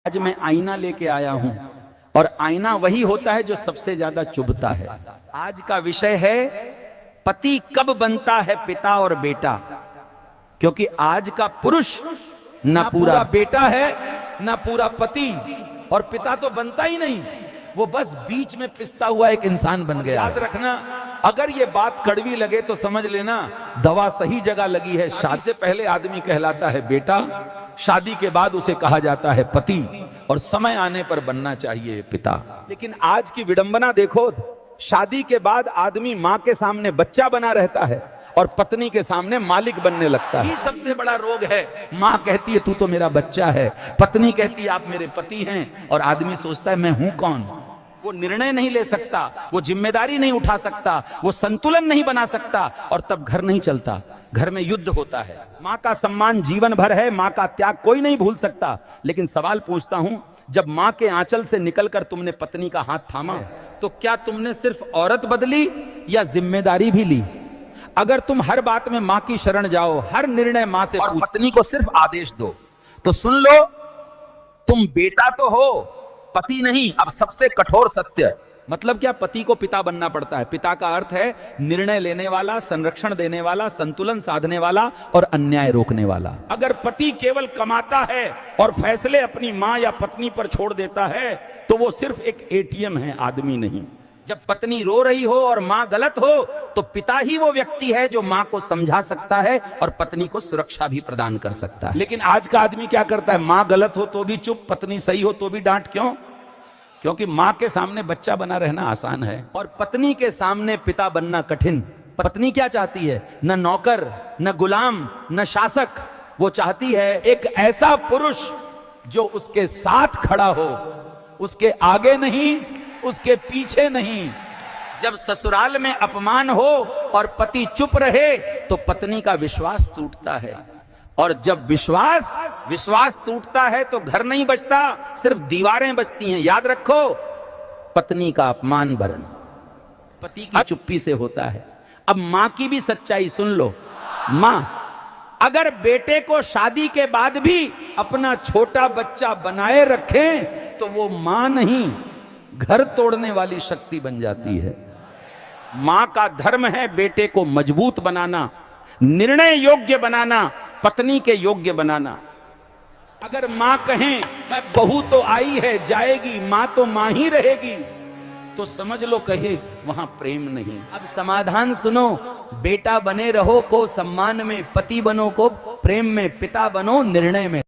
आज मैं आईना लेके आया हूं और आईना वही होता है जो सबसे ज्यादा चुभता है। आज का विषय है पति कब बनता है पिता और बेटा, क्योंकि आज का पुरुष ना पूरा बेटा है ना पूरा पति, और पिता तो बनता ही नहीं, वो बस बीच में पिसता हुआ एक इंसान बन गया। याद रखना, अगर ये बात कड़वी लगे तो समझ लेना दवा सही जगह लगी है। शादी से पहले आदमी कहलाता है बेटा, शादी के बाद उसे कहा जाता है पति, और समय आने पर बनना चाहिए पिता। लेकिन आज की विडंबना देखो, शादी के बाद आदमी मां के सामने बच्चा बना रहता है और पत्नी के सामने मालिक बनने लगता है। ये सबसे बड़ा रोग है। मां कहती है तू तो मेरा बच्चा है, पत्नी कहती है आप मेरे पति हैं, और आदमी सोचता है मैं हूं कौन। वो निर्णय नहीं ले सकता, वो जिम्मेदारी नहीं उठा सकता, वो संतुलन नहीं बना सकता, और तब घर नहीं चलता, घर में युद्ध होता है। मां का सम्मान जीवन भर है, मां का त्याग कोई नहीं भूल सकता। लेकिन सवाल पूछता हूं, जब मां के आंचल से निकलकर तुमने पत्नी का हाथ थामा, तो क्या तुमने सिर्फ औरत बदली या जिम्मेदारी भी ली? अगर तुम हर बात में मां की शरण जाओ, हर निर्णय मां से, और पत्नी को सिर्फ आदेश दो, तो सुन लो, तुम बेटा तो हो, पति नहीं। अब सबसे कठोर सत्य, मतलब क्या? पति को पिता बनना पड़ता है। पिता का अर्थ है निर्णय लेने वाला, संरक्षण देने वाला, संतुलन साधने वाला और अन्याय रोकने वाला। अगर पति केवल कमाता है और फैसले अपनी मां या पत्नी पर छोड़ देता है, तो वो सिर्फ एक एटीएम है, आदमी नहीं। जब पत्नी रो रही हो और मां गलत हो, तो पिता ही वो व्यक्ति है जो मां को समझा सकता है और पत्नी को सुरक्षा भी प्रदान कर सकता है। लेकिन आज का आदमी क्या करता है? मां गलत हो तो भी चुप, पत्नी सही हो तो भी डांट। क्यों? क्योंकि मां के सामने बच्चा बना रहना आसान है और पत्नी के सामने पिता बनना कठिन। पत्नी क्या चाहती है? न नौकर, न गुलाम, न शासक। वो चाहती है एक ऐसा पुरुष जो उसके साथ खड़ा हो, उसके आगे नहीं, उसके पीछे नहीं। जब ससुराल में अपमान हो और पति चुप रहे, तो पत्नी का विश्वास टूटता है, और जब विश्वास टूटता है तो घर नहीं बचता, सिर्फ दीवारें बचती हैं। याद रखो, पत्नी का अपमान भरण पति की चुप्पी से होता है। अब मां की भी सच्चाई सुन लो। मां अगर बेटे को शादी के बाद भी अपना छोटा बच्चा बनाए रखे, तो वो मां नहीं, घर तोड़ने वाली शक्ति बन जाती है। मां का धर्म है बेटे को मजबूत बनाना, निर्णय योग्य बनाना, पत्नी के योग्य बनाना। अगर मां कहें मैं बहू तो आई है जाएगी, मां तो मां ही रहेगी, तो समझ लो कहे वहां प्रेम नहीं। अब समाधान सुनो, बेटा बने रहो को सम्मान में, पति बनो को प्रेम में, पिता बनो निर्णय में।